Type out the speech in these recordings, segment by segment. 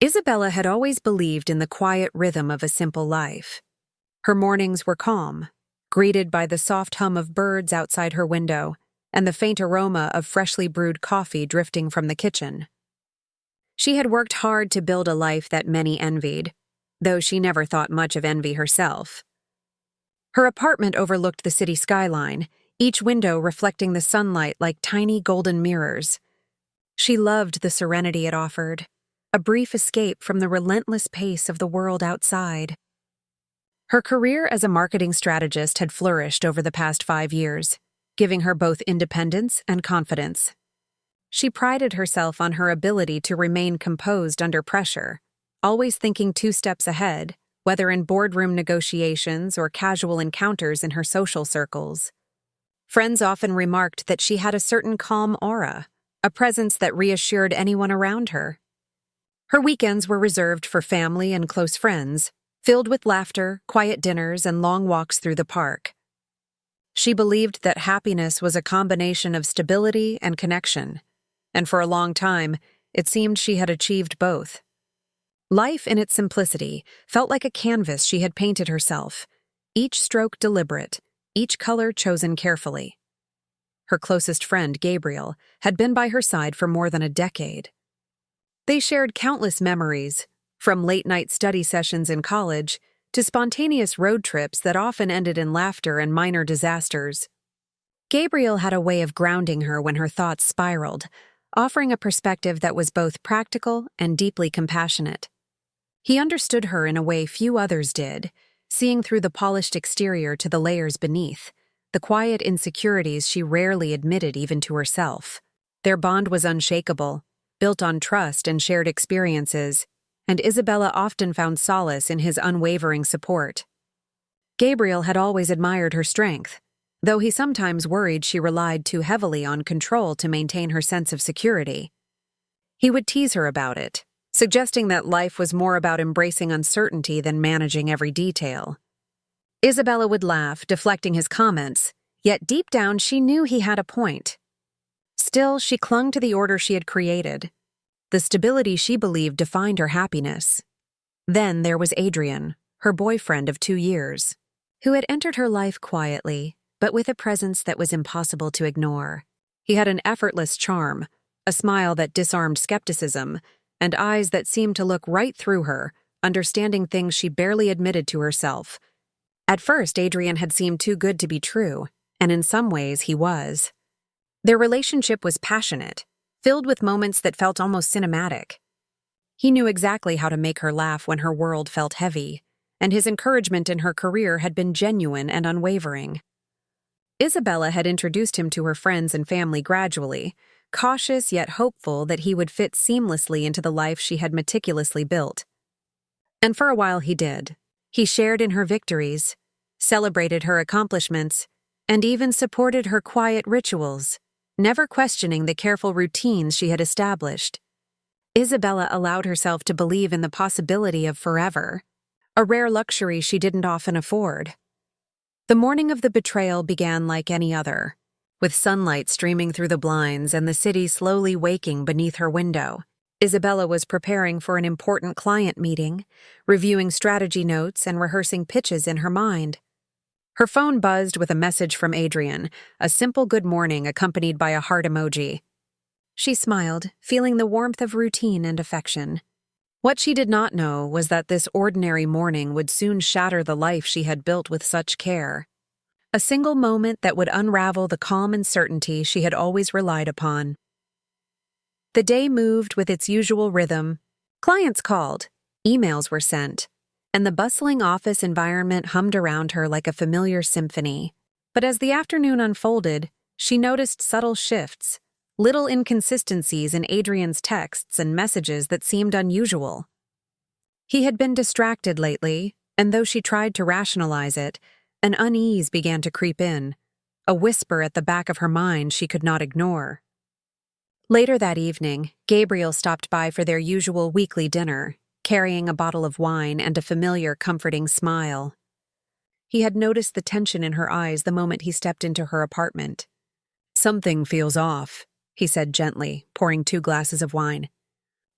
Isabella had always believed in the quiet rhythm of a simple life. Her mornings were calm, greeted by the soft hum of birds outside her window and the faint aroma of freshly brewed coffee drifting from the kitchen. She had worked hard to build a life that many envied, though she never thought much of envy herself. Her apartment overlooked the city skyline, each window reflecting the sunlight like tiny golden mirrors. She loved the serenity it offered, a brief escape from the relentless pace of the world outside. Her career as a marketing strategist had flourished over the past 5 years, giving her both independence and confidence. She prided herself on her ability to remain composed under pressure, always thinking 2 steps ahead, whether in boardroom negotiations or casual encounters in her social circles. Friends often remarked that she had a certain calm aura, a presence that reassured anyone around her. Her weekends were reserved for family and close friends, filled with laughter, quiet dinners, and long walks through the park. She believed that happiness was a combination of stability and connection, and for a long time, it seemed she had achieved both. Life in its simplicity felt like a canvas she had painted herself, each stroke deliberate, each color chosen carefully. Her closest friend, Gabriel, had been by her side for more than a decade. They shared countless memories, from late-night study sessions in college to spontaneous road trips that often ended in laughter and minor disasters. Gabriel had a way of grounding her when her thoughts spiraled, offering a perspective that was both practical and deeply compassionate. He understood her in a way few others did, seeing through the polished exterior to the layers beneath, the quiet insecurities she rarely admitted even to herself. Their bond was unshakable, built on trust and shared experiences, and Isabella often found solace in his unwavering support. Gabriel had always admired her strength, though he sometimes worried she relied too heavily on control to maintain her sense of security. He would tease her about it, suggesting that life was more about embracing uncertainty than managing every detail. Isabella would laugh, deflecting his comments, yet deep down she knew he had a point. Still, she clung to the order she had created. The stability she believed defined her happiness. Then there was Adrian, her boyfriend of 2 years, who had entered her life quietly, but with a presence that was impossible to ignore. He had an effortless charm, a smile that disarmed skepticism, and eyes that seemed to look right through her, understanding things she barely admitted to herself. At first, Adrian had seemed too good to be true, and in some ways he was. Their relationship was passionate, filled with moments that felt almost cinematic. He knew exactly how to make her laugh when her world felt heavy, and his encouragement in her career had been genuine and unwavering. Isabella had introduced him to her friends and family gradually, cautious yet hopeful that he would fit seamlessly into the life she had meticulously built. And for a while he did. He shared in her victories, celebrated her accomplishments, and even supported her quiet rituals, never questioning the careful routines she had established. Isabella allowed herself to believe in the possibility of forever, a rare luxury she didn't often afford. The morning of the betrayal began like any other, with sunlight streaming through the blinds and the city slowly waking beneath her window. Isabella was preparing for an important client meeting, reviewing strategy notes and rehearsing pitches in her mind. Her phone buzzed with a message from Adrian, a simple good morning accompanied by a heart emoji. She smiled, feeling the warmth of routine and affection. What she did not know was that this ordinary morning would soon shatter the life she had built with such care. A single moment that would unravel the calm and certainty she had always relied upon. The day moved with its usual rhythm. Clients called, emails were sent, and the bustling office environment hummed around her like a familiar symphony. But as the afternoon unfolded, she noticed subtle shifts, little inconsistencies in Adrian's texts and messages that seemed unusual. He had been distracted lately, and though she tried to rationalize it, an unease began to creep in, a whisper at the back of her mind she could not ignore. Later that evening, Gabriel stopped by for their usual weekly dinner, carrying a bottle of wine and a familiar, comforting smile. He had noticed the tension in her eyes the moment he stepped into her apartment. "Something feels off," he said gently, pouring 2 glasses of wine.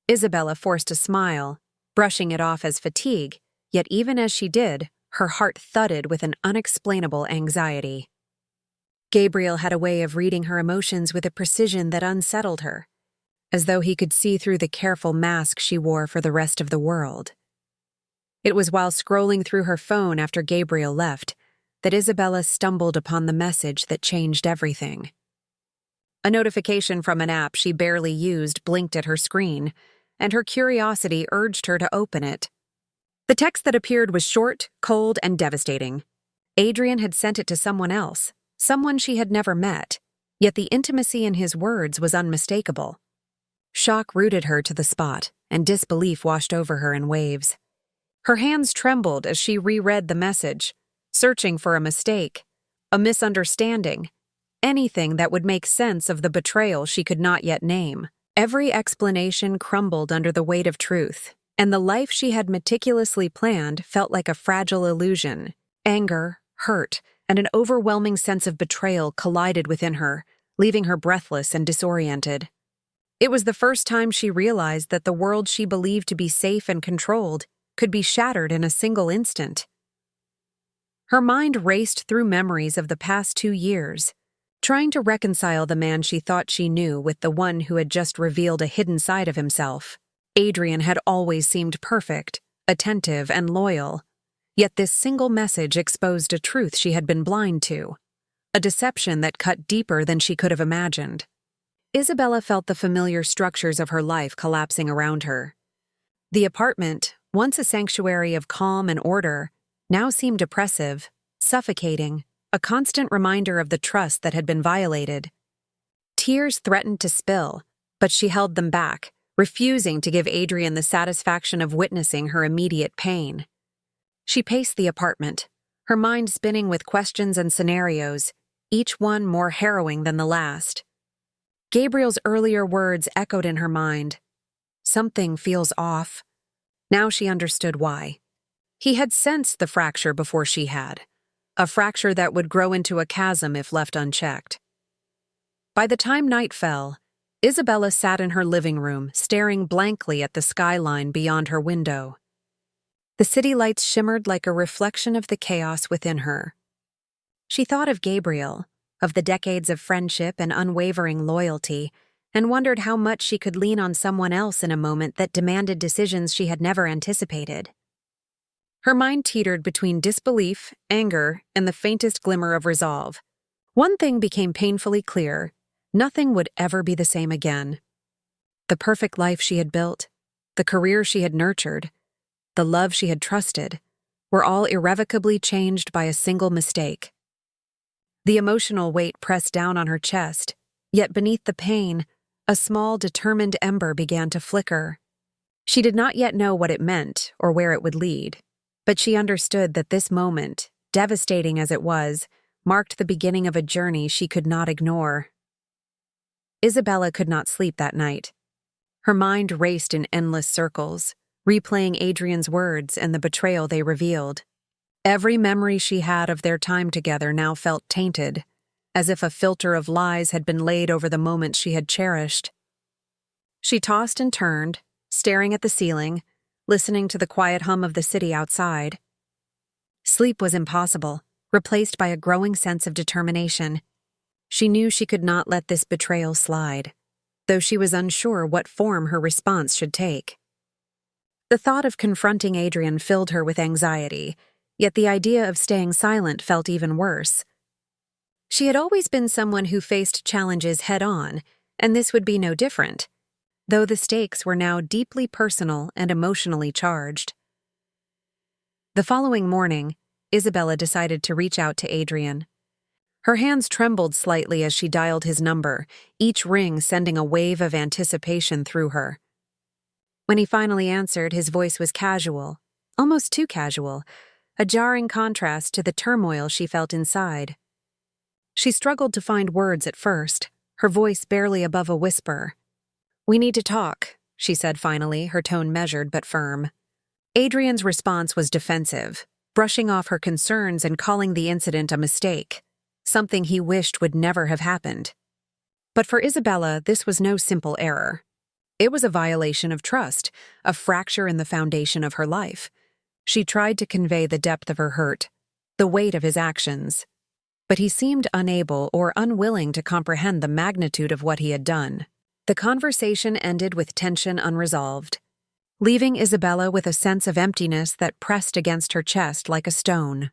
Isabella forced a smile, brushing it off as fatigue, yet even as she did, her heart thudded with an unexplainable anxiety. Gabriel had a way of reading her emotions with a precision that unsettled her, as though he could see through the careful mask she wore for the rest of the world. It was while scrolling through her phone after Gabriel left that Isabella stumbled upon the message that changed everything. A notification from an app she barely used blinked at her screen, and her curiosity urged her to open it. The text that appeared was short, cold, and devastating. Adrian had sent it to someone else, someone she had never met, yet the intimacy in his words was unmistakable. Shock rooted her to the spot, and disbelief washed over her in waves. Her hands trembled as she reread the message, searching for a mistake, a misunderstanding, anything that would make sense of the betrayal she could not yet name. Every explanation crumbled under the weight of truth, and the life she had meticulously planned felt like a fragile illusion. Anger, hurt, and an overwhelming sense of betrayal collided within her, leaving her breathless and disoriented. It was the first time she realized that the world she believed to be safe and controlled could be shattered in a single instant. Her mind raced through memories of the past 2 years, trying to reconcile the man she thought she knew with the one who had just revealed a hidden side of himself. Adrian had always seemed perfect, attentive, and loyal, yet this single message exposed a truth she had been blind to, a deception that cut deeper than she could have imagined. Isabella felt the familiar structures of her life collapsing around her. The apartment, once a sanctuary of calm and order, now seemed oppressive, suffocating, a constant reminder of the trust that had been violated. Tears threatened to spill, but she held them back, refusing to give Adrian the satisfaction of witnessing her immediate pain. She paced the apartment, her mind spinning with questions and scenarios, each one more harrowing than the last. Gabriel's earlier words echoed in her mind. Something feels off. Now she understood why. He had sensed the fracture before she had, a fracture that would grow into a chasm if left unchecked. By the time night fell, Isabella sat in her living room, staring blankly at the skyline beyond her window. The city lights shimmered like a reflection of the chaos within her. She thought of Gabriel, of the decades of friendship and unwavering loyalty, and wondered how much she could lean on someone else in a moment that demanded decisions she had never anticipated. Her mind teetered between disbelief, anger, and the faintest glimmer of resolve. One thing became painfully clear: nothing would ever be the same again. The perfect life she had built, the career she had nurtured, the love she had trusted, were all irrevocably changed by a single mistake. The emotional weight pressed down on her chest, yet beneath the pain, a small, determined ember began to flicker. She did not yet know what it meant or where it would lead, but she understood that this moment, devastating as it was, marked the beginning of a journey she could not ignore. Isabella could not sleep that night. Her mind raced in endless circles, replaying Adrian's words and the betrayal they revealed. Every memory she had of their time together now felt tainted, as if a filter of lies had been laid over the moments she had cherished. She tossed and turned, staring at the ceiling, listening to the quiet hum of the city outside. Sleep was impossible, replaced by a growing sense of determination. She knew she could not let this betrayal slide, though she was unsure what form her response should take. The thought of confronting Adrian filled her with anxiety, yet the idea of staying silent felt even worse. She had always been someone who faced challenges head-on, and this would be no different, though the stakes were now deeply personal and emotionally charged. The following morning, Isabella decided to reach out to Adrian. Her hands trembled slightly as she dialed his number, each ring sending a wave of anticipation through her. When he finally answered, his voice was casual, almost too casual, a jarring contrast to the turmoil she felt inside. She struggled to find words at first, her voice barely above a whisper. "We need to talk," she said finally, her tone measured but firm. Adrian's response was defensive, brushing off her concerns and calling the incident a mistake, something he wished would never have happened. But for Isabella, this was no simple error. It was a violation of trust, a fracture in the foundation of her life. She tried to convey the depth of her hurt, the weight of his actions, but he seemed unable or unwilling to comprehend the magnitude of what he had done. The conversation ended with tension unresolved, leaving Isabella with a sense of emptiness that pressed against her chest like a stone.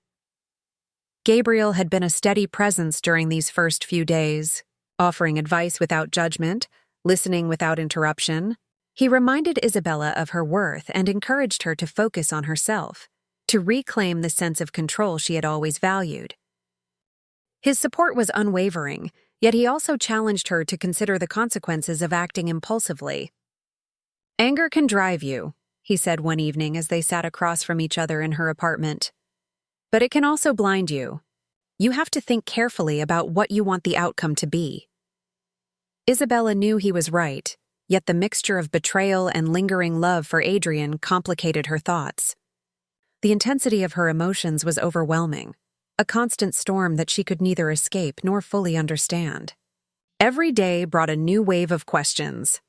Gabriel had been a steady presence during these first few days, offering advice without judgment, listening without interruption. He reminded Isabella of her worth and encouraged her to focus on herself, to reclaim the sense of control she had always valued. His support was unwavering, yet he also challenged her to consider the consequences of acting impulsively. "Anger can drive you," he said one evening as they sat across from each other in her apartment. "But it can also blind you. You have to think carefully about what you want the outcome to be." Isabella knew he was right, yet the mixture of betrayal and lingering love for Adrian complicated her thoughts. The intensity of her emotions was overwhelming, a constant storm that she could neither escape nor fully understand. Every day brought a new wave of questions.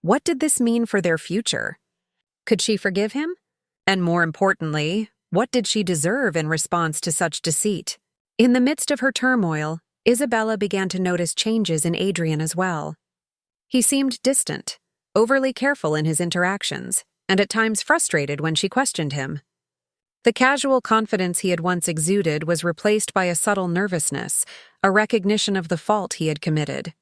What did this mean for their future? Could she forgive him? And more importantly, what did she deserve in response to such deceit? In the midst of her turmoil, Isabella began to notice changes in Adrian as well. He seemed distant, overly careful in his interactions, and at times frustrated when she questioned him. The casual confidence he had once exuded was replaced by a subtle nervousness, a recognition of the fault he had committed.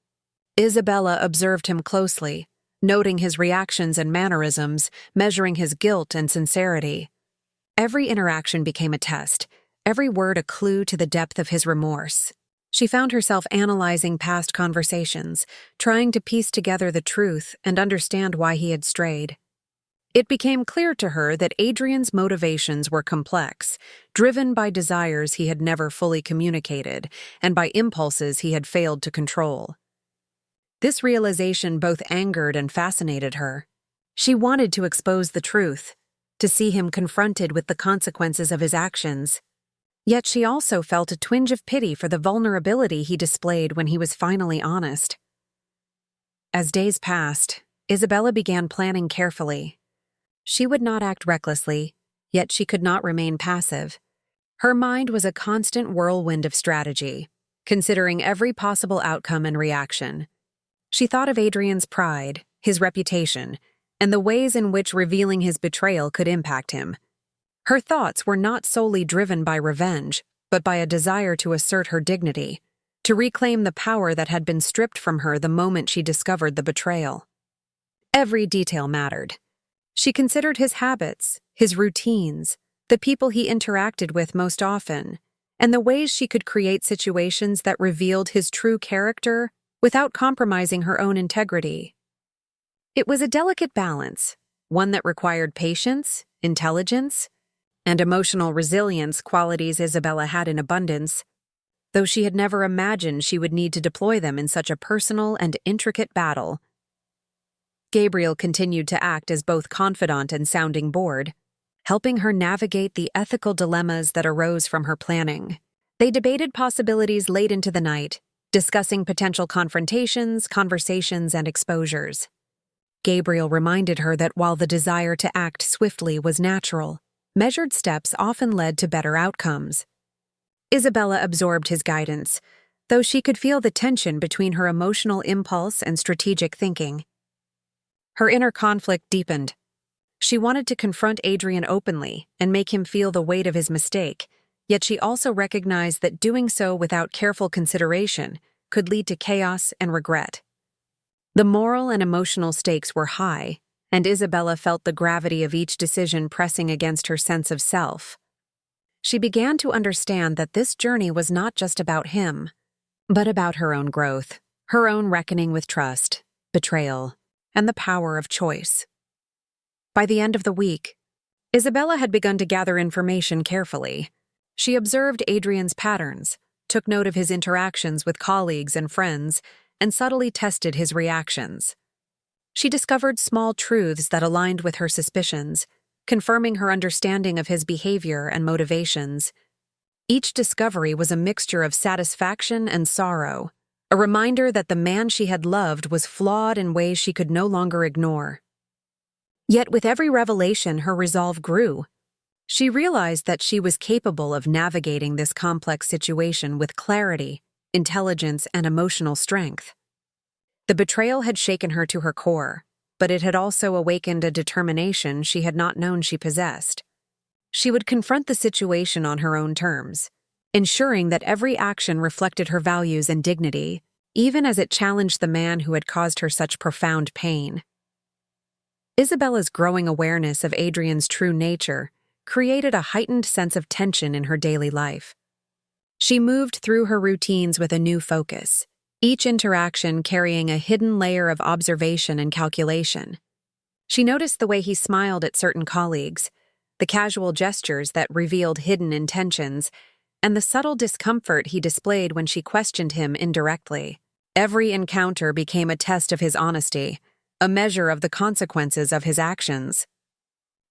Isabella observed him closely, noting his reactions and mannerisms, measuring his guilt and sincerity. Every interaction became a test, every word a clue to the depth of his remorse. She found herself analyzing past conversations, trying to piece together the truth and understand why he had strayed. It became clear to her that Adrian's motivations were complex, driven by desires he had never fully communicated and by impulses he had failed to control. This realization both angered and fascinated her. She wanted to expose the truth, to see him confronted with the consequences of his actions. Yet she also felt a twinge of pity for the vulnerability he displayed when he was finally honest. As days passed, Isabella began planning carefully. She would not act recklessly, yet she could not remain passive. Her mind was a constant whirlwind of strategy, considering every possible outcome and reaction. She thought of Adrian's pride, his reputation, and the ways in which revealing his betrayal could impact him. Her thoughts were not solely driven by revenge, but by a desire to assert her dignity, to reclaim the power that had been stripped from her the moment she discovered the betrayal. Every detail mattered. She considered his habits, his routines, the people he interacted with most often, and the ways she could create situations that revealed his true character without compromising her own integrity. It was a delicate balance, one that required patience, intelligence, and emotional resilience, qualities Isabella had in abundance, though she had never imagined she would need to deploy them in such a personal and intricate battle. Gabriel continued to act as both confidant and sounding board, helping her navigate the ethical dilemmas that arose from her planning. They debated possibilities late into the night, discussing potential confrontations, conversations, and exposures. Gabriel reminded her that while the desire to act swiftly was natural, measured steps often led to better outcomes. Isabella absorbed his guidance, though she could feel the tension between her emotional impulse and strategic thinking. Her inner conflict deepened. She wanted to confront Adrian openly and make him feel the weight of his mistake, yet she also recognized that doing so without careful consideration could lead to chaos and regret. The moral and emotional stakes were high, and Isabella felt the gravity of each decision pressing against her sense of self. She began to understand that this journey was not just about him, but about her own growth, her own reckoning with trust, betrayal, and the power of choice. By the end of the week, Isabella had begun to gather information carefully. She observed Adrian's patterns, took note of his interactions with colleagues and friends, and subtly tested his reactions. She discovered small truths that aligned with her suspicions, confirming her understanding of his behavior and motivations. Each discovery was a mixture of satisfaction and sorrow, a reminder that the man she had loved was flawed in ways she could no longer ignore. Yet with every revelation, her resolve grew. She realized that she was capable of navigating this complex situation with clarity, intelligence, and emotional strength. The betrayal had shaken her to her core, but it had also awakened a determination she had not known she possessed. She would confront the situation on her own terms, ensuring that every action reflected her values and dignity, even as it challenged the man who had caused her such profound pain. Isabella's growing awareness of Adrian's true nature created a heightened sense of tension in her daily life. She moved through her routines with a new focus, each interaction carrying a hidden layer of observation and calculation. She noticed the way he smiled at certain colleagues, the casual gestures that revealed hidden intentions, and the subtle discomfort he displayed when she questioned him indirectly. Every encounter became a test of his honesty, a measure of the consequences of his actions.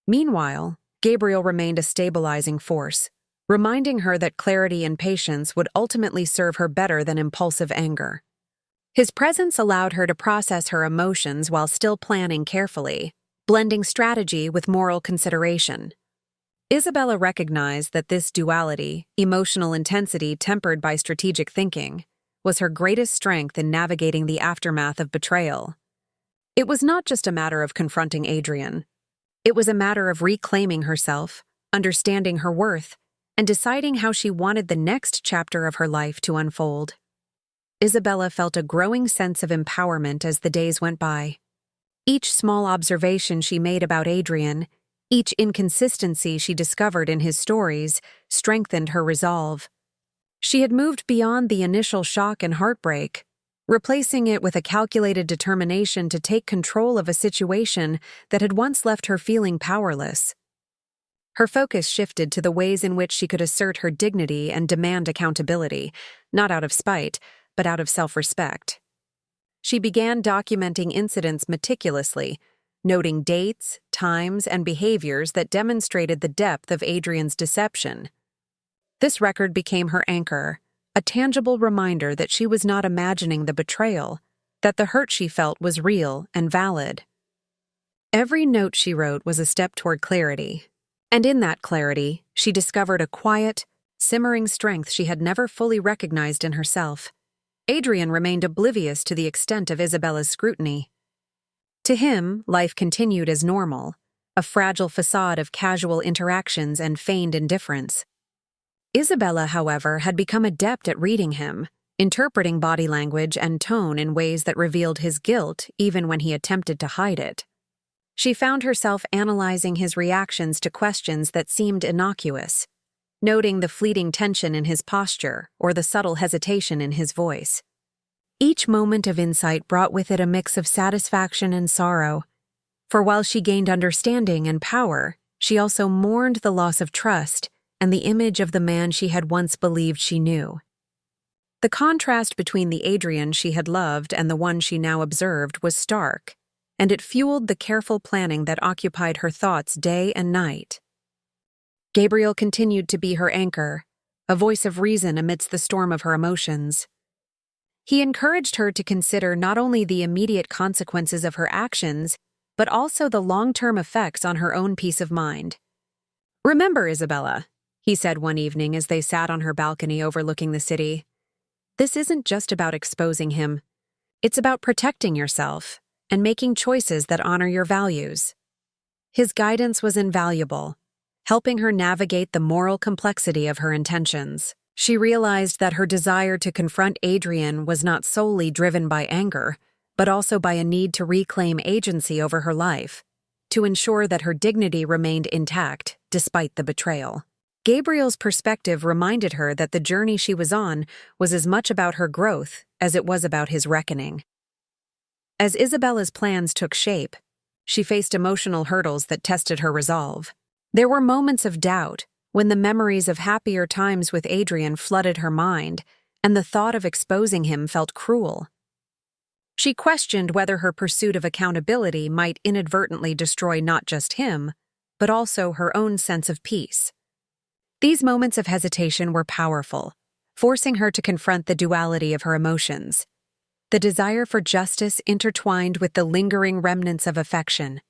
Meanwhile, Gabriel remained a stabilizing force, reminding her that clarity and patience would ultimately serve her better than impulsive anger. His presence allowed her to process her emotions while still planning carefully, blending strategy with moral consideration. Isabella recognized that this duality, emotional intensity tempered by strategic thinking, was her greatest strength in navigating the aftermath of betrayal. It was not just a matter of confronting Adrian. It was a matter of reclaiming herself, understanding her worth, and deciding how she wanted the next chapter of her life to unfold. Isabella felt a growing sense of empowerment as the days went by. Each small observation she made about Adrian, each inconsistency she discovered in his stories, strengthened her resolve. She had moved beyond the initial shock and heartbreak, replacing it with a calculated determination to take control of a situation that had once left her feeling powerless. Her focus shifted to the ways in which she could assert her dignity and demand accountability, not out of spite, but out of self-respect. She began documenting incidents meticulously, noting dates, times, and behaviors that demonstrated the depth of Adrian's deception. This record became her anchor, a tangible reminder that she was not imagining the betrayal, that the hurt she felt was real and valid. Every note she wrote was a step toward clarity, and in that clarity, she discovered a quiet, simmering strength she had never fully recognized in herself. Adrian remained oblivious to the extent of Isabella's scrutiny. To him, life continued as normal, a fragile facade of casual interactions and feigned indifference. Isabella, however, had become adept at reading him, interpreting body language and tone in ways that revealed his guilt even when he attempted to hide it. She found herself analyzing his reactions to questions that seemed innocuous, noting the fleeting tension in his posture or the subtle hesitation in his voice. Each moment of insight brought with it a mix of satisfaction and sorrow, for while she gained understanding and power, she also mourned the loss of trust and the image of the man she had once believed she knew. The contrast between the Adrian she had loved and the one she now observed was stark, and it fueled the careful planning that occupied her thoughts day and night. Gabriel continued to be her anchor, a voice of reason amidst the storm of her emotions. He encouraged her to consider not only the immediate consequences of her actions, but also the long-term effects on her own peace of mind. "Remember, Isabella," he said one evening as they sat on her balcony overlooking the city, "this isn't just about exposing him. It's about protecting yourself and making choices that honor your values." His guidance was invaluable, helping her navigate the moral complexity of her intentions. She realized that her desire to confront Adrian was not solely driven by anger, but also by a need to reclaim agency over her life, to ensure that her dignity remained intact despite the betrayal. Gabriel's perspective reminded her that the journey she was on was as much about her growth as it was about his reckoning. As Isabella's plans took shape, she faced emotional hurdles that tested her resolve. There were moments of doubt, when the memories of happier times with Adrian flooded her mind, and the thought of exposing him felt cruel. She questioned whether her pursuit of accountability might inadvertently destroy not just him, but also her own sense of peace. These moments of hesitation were powerful, forcing her to confront the duality of her emotions, the desire for justice intertwined with the lingering remnants of affection.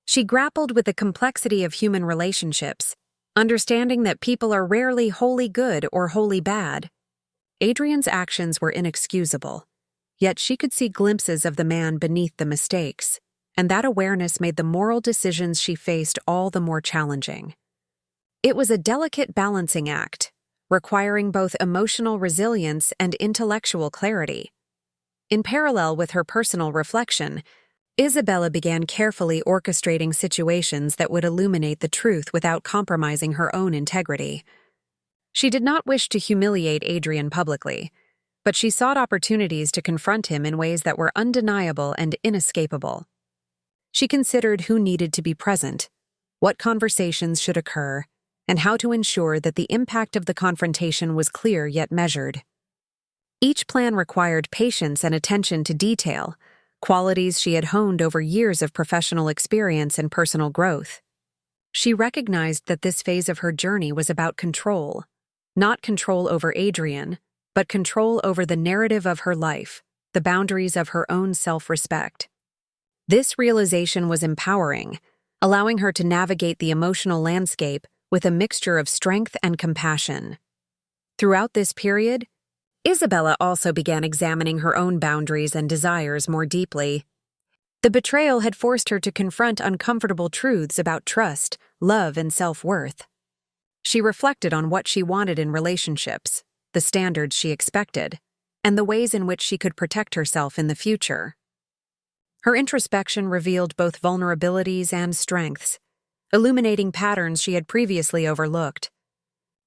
She grappled with the complexity of human relationships, understanding that people are rarely wholly good or wholly bad. Adrian's actions were inexcusable, yet she could see glimpses of the man beneath the mistakes, and that awareness made the moral decisions she faced all the more challenging. It was a delicate balancing act, requiring both emotional resilience and intellectual clarity. In parallel with her personal reflection, Isabella began carefully orchestrating situations that would illuminate the truth without compromising her own integrity. She did not wish to humiliate Adrian publicly, but she sought opportunities to confront him in ways that were undeniable and inescapable. She considered who needed to be present, what conversations should occur, and how to ensure that the impact of the confrontation was clear yet measured. Each plan required patience and attention to detail, qualities she had honed over years of professional experience and personal growth. She recognized that this phase of her journey was about control, not control over Adrian, but control over the narrative of her life, the boundaries of her own self-respect. This realization was empowering, allowing her to navigate the emotional landscape with a mixture of strength and compassion. Throughout this period, Isabella also began examining her own boundaries and desires more deeply. The betrayal had forced her to confront uncomfortable truths about trust, love, and self-worth. She reflected on what she wanted in relationships, the standards she expected, and the ways in which she could protect herself in the future. Her introspection revealed both vulnerabilities and strengths, illuminating patterns she had previously overlooked.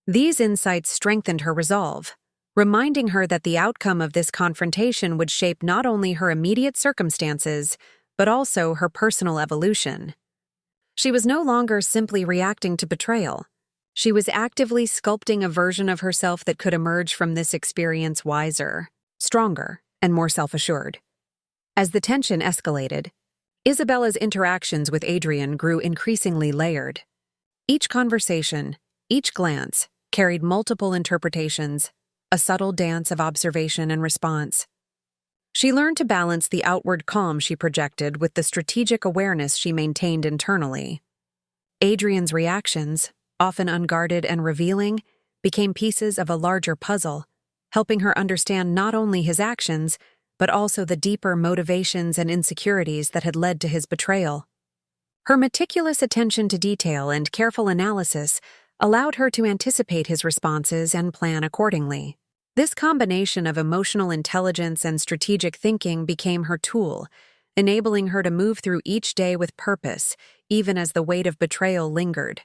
These insights strengthened her resolve, reminding her that the outcome of this confrontation would shape not only her immediate circumstances, but also her personal evolution. She was no longer simply reacting to betrayal. She was actively sculpting a version of herself that could emerge from this experience wiser, stronger, and more self-assured. As the tension escalated, Isabella's interactions with Adrian grew increasingly layered. Each conversation, each glance, carried multiple interpretations, a subtle dance of observation and response. She learned to balance the outward calm she projected with the strategic awareness she maintained internally. Adrian's reactions, often unguarded and revealing, became pieces of a larger puzzle, helping her understand not only his actions, but also the deeper motivations and insecurities that had led to his betrayal. Her meticulous attention to detail and careful analysis allowed her to anticipate his responses and plan accordingly. This combination of emotional intelligence and strategic thinking became her tool, enabling her to move through each day with purpose, even as the weight of betrayal lingered.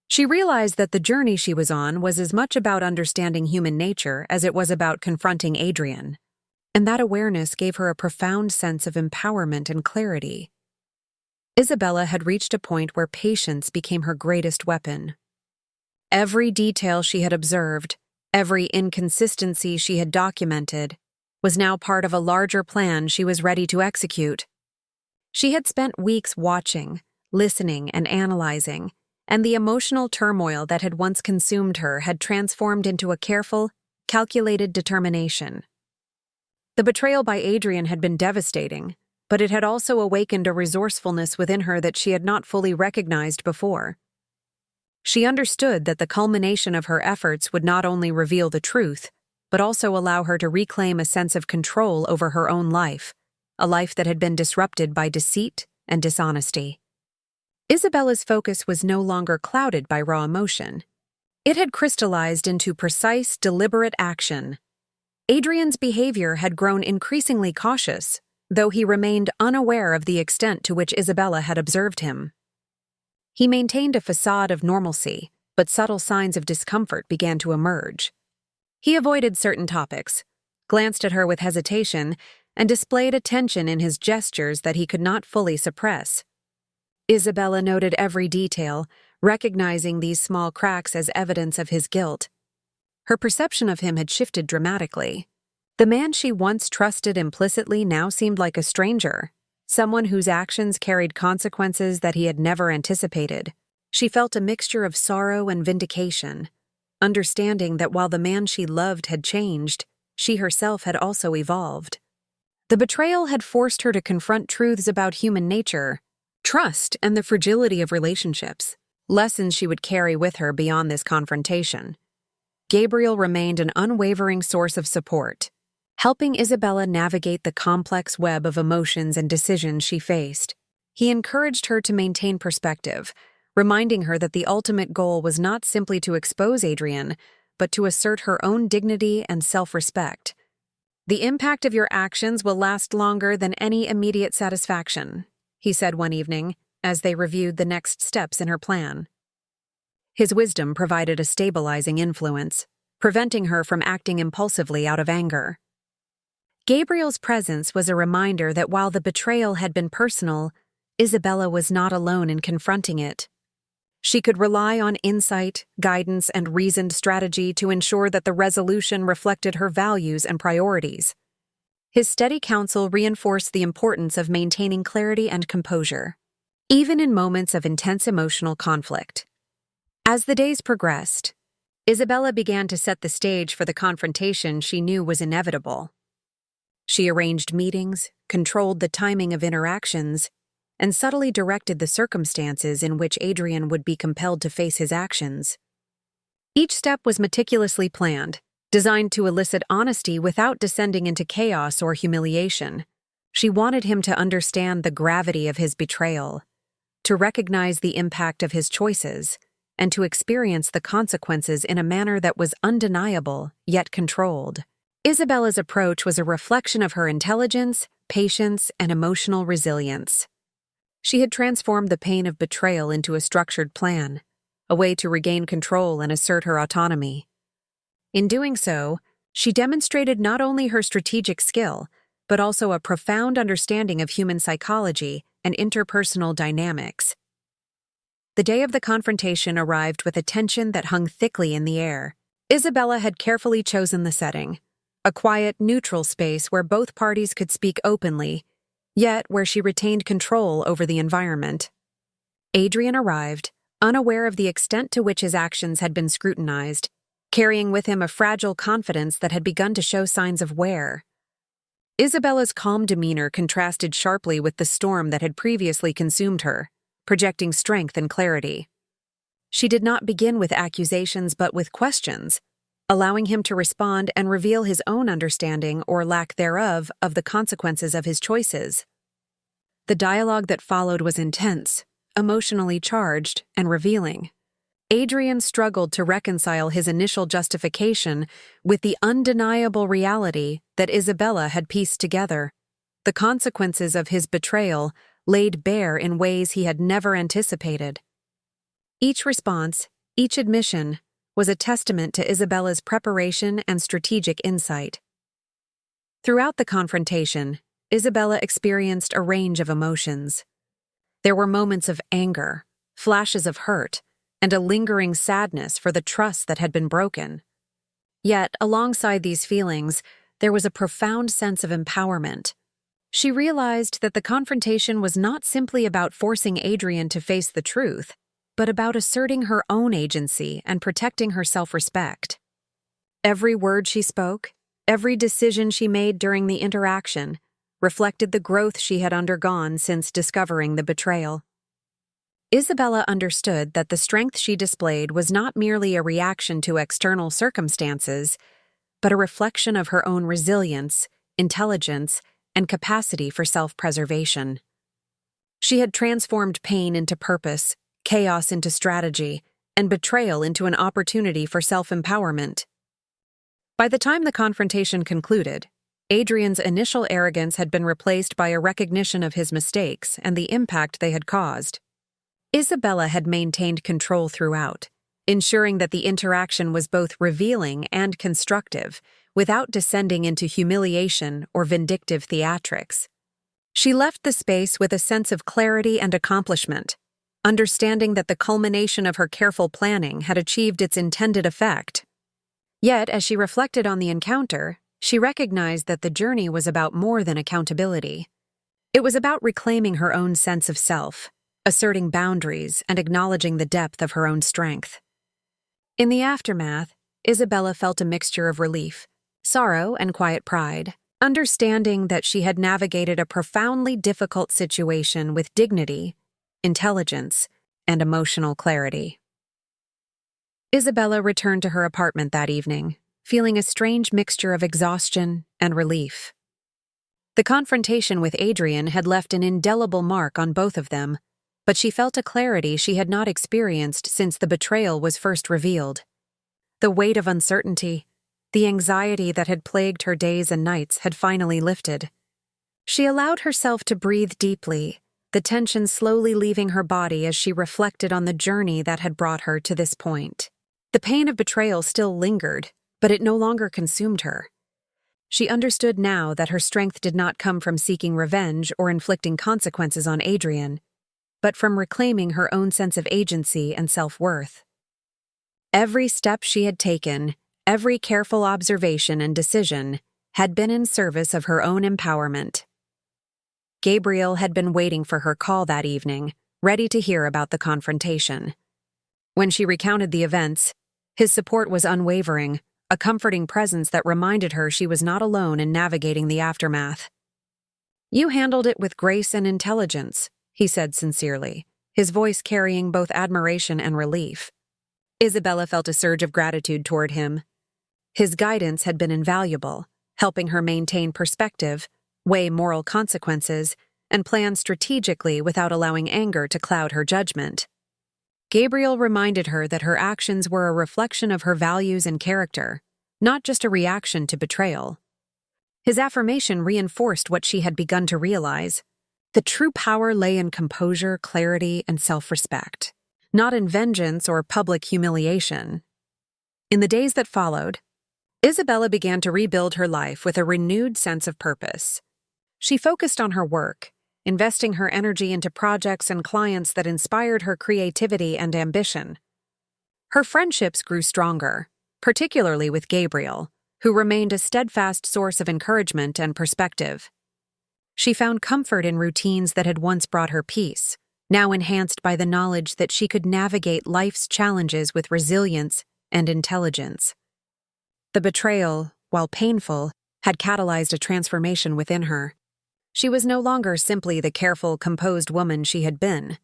She realized that the journey she was on was as much about understanding human nature as it was about confronting Adrian, and that awareness gave her a profound sense of empowerment and clarity. Isabella had reached a point where patience became her greatest weapon. Every detail she had observed, every inconsistency she had documented, was now part of a larger plan she was ready to execute. She had spent weeks watching, listening, and analyzing, and the emotional turmoil that had once consumed her had transformed into a careful, calculated determination. The betrayal by Adrian had been devastating, but it had also awakened a resourcefulness within her that she had not fully recognized before. She understood that the culmination of her efforts would not only reveal the truth, but also allow her to reclaim a sense of control over her own life, a life that had been disrupted by deceit and dishonesty. Isabella's focus was no longer clouded by raw emotion. It had crystallized into precise, deliberate action. Adrian's behavior had grown increasingly cautious, though he remained unaware of the extent to which Isabella had observed him. He maintained a facade of normalcy, but subtle signs of discomfort began to emerge. He avoided certain topics, glanced at her with hesitation, and displayed a tension in his gestures that he could not fully suppress. Isabella noted every detail, recognizing these small cracks as evidence of his guilt. Her perception of him had shifted dramatically. The man she once trusted implicitly now seemed like a stranger, someone whose actions carried consequences that he had never anticipated. She felt a mixture of sorrow and vindication, understanding that while the man she loved had changed, she herself had also evolved. The betrayal had forced her to confront truths about human nature, trust, and the fragility of relationships, lessons she would carry with her beyond this confrontation. Gabriel remained an unwavering source of support, helping Isabella navigate the complex web of emotions and decisions she faced. He encouraged her to maintain perspective, reminding her that the ultimate goal was not simply to expose Adrian, but to assert her own dignity and self-respect. "The impact of your actions will last longer than any immediate satisfaction," he said one evening, as they reviewed the next steps in her plan. His wisdom provided a stabilizing influence, preventing her from acting impulsively out of anger. Gabriel's presence was a reminder that while the betrayal had been personal, Isabella was not alone in confronting it. She could rely on insight, guidance, and reasoned strategy to ensure that the resolution reflected her values and priorities. His steady counsel reinforced the importance of maintaining clarity and composure, even in moments of intense emotional conflict. As the days progressed, Isabella began to set the stage for the confrontation she knew was inevitable. She arranged meetings, controlled the timing of interactions, and subtly directed the circumstances in which Adrian would be compelled to face his actions. Each step was meticulously planned, designed to elicit honesty without descending into chaos or humiliation. She wanted him to understand the gravity of his betrayal, to recognize the impact of his choices, and to experience the consequences in a manner that was undeniable yet controlled. Isabella's approach was a reflection of her intelligence, patience, and emotional resilience. She had transformed the pain of betrayal into a structured plan, a way to regain control and assert her autonomy. In doing so, she demonstrated not only her strategic skill, but also a profound understanding of human psychology and interpersonal dynamics. The day of the confrontation arrived with a tension that hung thickly in the air. Isabella had carefully chosen the setting, a quiet, neutral space where both parties could speak openly, yet where she retained control over the environment. Adrian arrived, unaware of the extent to which his actions had been scrutinized, carrying with him a fragile confidence that had begun to show signs of wear. Isabella's calm demeanor contrasted sharply with the storm that had previously consumed her, projecting strength and clarity. She did not begin with accusations but with questions, allowing him to respond and reveal his own understanding or lack thereof of the consequences of his choices. The dialogue that followed was intense, emotionally charged, and revealing. Adrian struggled to reconcile his initial justification with the undeniable reality that Isabella had pieced together. The consequences of his betrayal laid bare in ways he had never anticipated. Each response, each admission, was a testament to Isabella's preparation and strategic insight. Throughout the confrontation, Isabella experienced a range of emotions. There were moments of anger, flashes of hurt, and a lingering sadness for the trust that had been broken. Yet, alongside these feelings, there was a profound sense of empowerment. She realized that the confrontation was not simply about forcing Adrian to face the truth, but about asserting her own agency and protecting her self-respect. Every word she spoke, every decision she made during the interaction, reflected the growth she had undergone since discovering the betrayal. Isabella understood that the strength she displayed was not merely a reaction to external circumstances, but a reflection of her own resilience, intelligence, and capacity for self-preservation. She had transformed pain into purpose, chaos into strategy, and betrayal into an opportunity for self-empowerment. By the time the confrontation concluded, Adrian's initial arrogance had been replaced by a recognition of his mistakes and the impact they had caused. Isabella had maintained control throughout, ensuring that the interaction was both revealing and constructive, without descending into humiliation or vindictive theatrics. She left the space with a sense of clarity and accomplishment, understanding that the culmination of her careful planning had achieved its intended effect. Yet, as she reflected on the encounter, she recognized that the journey was about more than accountability. It was about reclaiming her own sense of self, asserting boundaries, and acknowledging the depth of her own strength. In the aftermath, Isabella felt a mixture of relief, sorrow, and quiet pride. understanding that she had navigated a profoundly difficult situation with dignity, intelligence, and emotional clarity. Isabella returned to her apartment that evening, feeling a strange mixture of exhaustion and relief. The confrontation with Adrian had left an indelible mark on both of them, but she felt a clarity she had not experienced since the betrayal was first revealed. The weight of uncertainty, the anxiety that had plagued her days and nights had finally lifted. She allowed herself to breathe deeply, the tension slowly leaving her body as she reflected on the journey that had brought her to this point. The pain of betrayal still lingered, but it no longer consumed her. She understood now that her strength did not come from seeking revenge or inflicting consequences on Adrian, but from reclaiming her own sense of agency and self-worth. Every step she had taken, every careful observation and decision, had been in service of her own empowerment. Gabriel had been waiting for her call that evening, ready to hear about the confrontation. When she recounted the events, his support was unwavering, a comforting presence that reminded her she was not alone in navigating the aftermath. "You handled it with grace and intelligence," he said sincerely, his voice carrying both admiration and relief. Isabella felt a surge of gratitude toward him. His guidance had been invaluable, helping her maintain perspective, weigh moral consequences, and plan strategically without allowing anger to cloud her judgment. Gabriel reminded her that her actions were a reflection of her values and character, not just a reaction to betrayal. His affirmation reinforced what she had begun to realize. The true power lay in composure, clarity, and self-respect, not in vengeance or public humiliation. In the days that followed, Isabella began to rebuild her life with a renewed sense of purpose. She focused on her work, investing her energy into projects and clients that inspired her creativity and ambition. Her friendships grew stronger, particularly with Gabriel, who remained a steadfast source of encouragement and perspective. She found comfort in routines that had once brought her peace, now enhanced by the knowledge that she could navigate life's challenges with resilience and intelligence. The betrayal, while painful, had catalyzed a transformation within her. She was no longer simply the careful, composed woman she had been.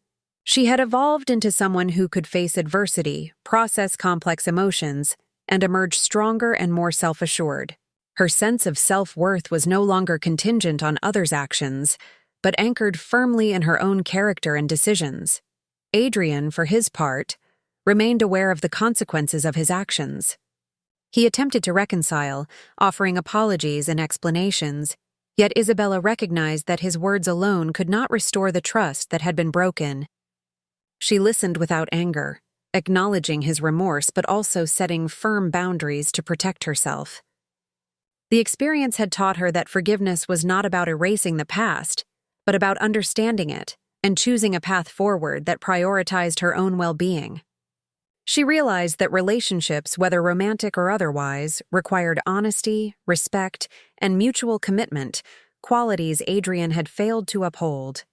She had evolved into someone who could face adversity, process complex emotions, and emerge stronger and more self-assured. Her sense of self-worth was no longer contingent on others' actions, but anchored firmly in her own character and decisions. Adrian, for his part, remained aware of the consequences of his actions. He attempted to reconcile, offering apologies and explanations, yet Isabella recognized that his words alone could not restore the trust that had been broken. She listened without anger, acknowledging his remorse but also setting firm boundaries to protect herself. The experience had taught her that forgiveness was not about erasing the past, but about understanding it and choosing a path forward that prioritized her own well-being. She realized that relationships, whether romantic or otherwise, required honesty, respect, and mutual commitment, qualities Adrian had failed to uphold.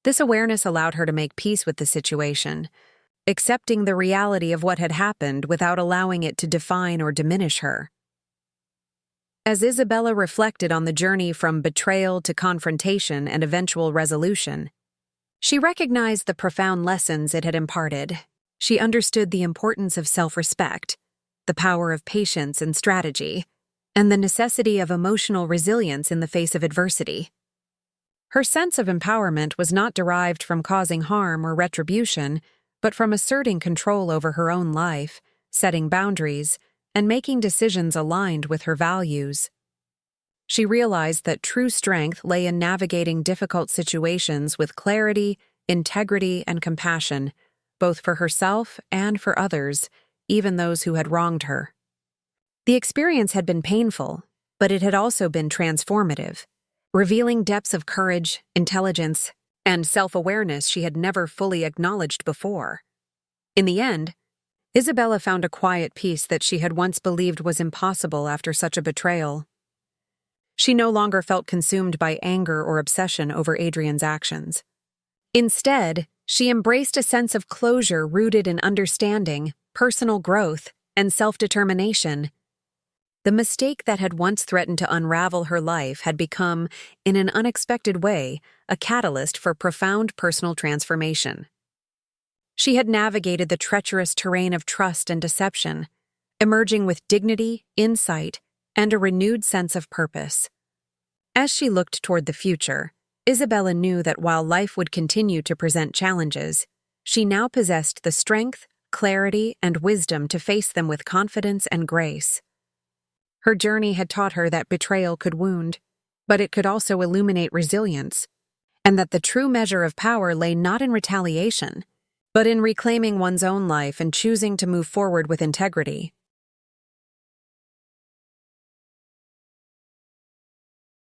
This awareness allowed her to make peace with the situation, accepting the reality of what had happened without allowing it to define or diminish her. As Isabella reflected on the journey from betrayal to confrontation and eventual resolution, she recognized the profound lessons it had imparted. She understood the importance of self-respect, the power of patience and strategy, and the necessity of emotional resilience in the face of adversity. Her sense of empowerment was not derived from causing harm or retribution, but from asserting control over her own life, setting boundaries, and making decisions aligned with her values. She realized that true strength lay in navigating difficult situations with clarity, integrity, and compassion, both for herself and for others, even those who had wronged her. The experience had been painful, but it had also been transformative, revealing depths of courage, intelligence, and self-awareness she had never fully acknowledged before. In the end, Isabella found a quiet peace that she had once believed was impossible after such a betrayal. She no longer felt consumed by anger or obsession over Adrian's actions. Instead, she embraced a sense of closure rooted in understanding, personal growth, and self-determination. The mistake that had once threatened to unravel her life had become, in an unexpected way, a catalyst for profound personal transformation. She had navigated the treacherous terrain of trust and deception, emerging with dignity, insight, and a renewed sense of purpose. As she looked toward the future, Isabella knew that while life would continue to present challenges, she now possessed the strength, clarity, and wisdom to face them with confidence and grace. Her journey had taught her that betrayal could wound, but it could also illuminate resilience, and that the true measure of power lay not in retaliation, but in reclaiming one's own life and choosing to move forward with integrity.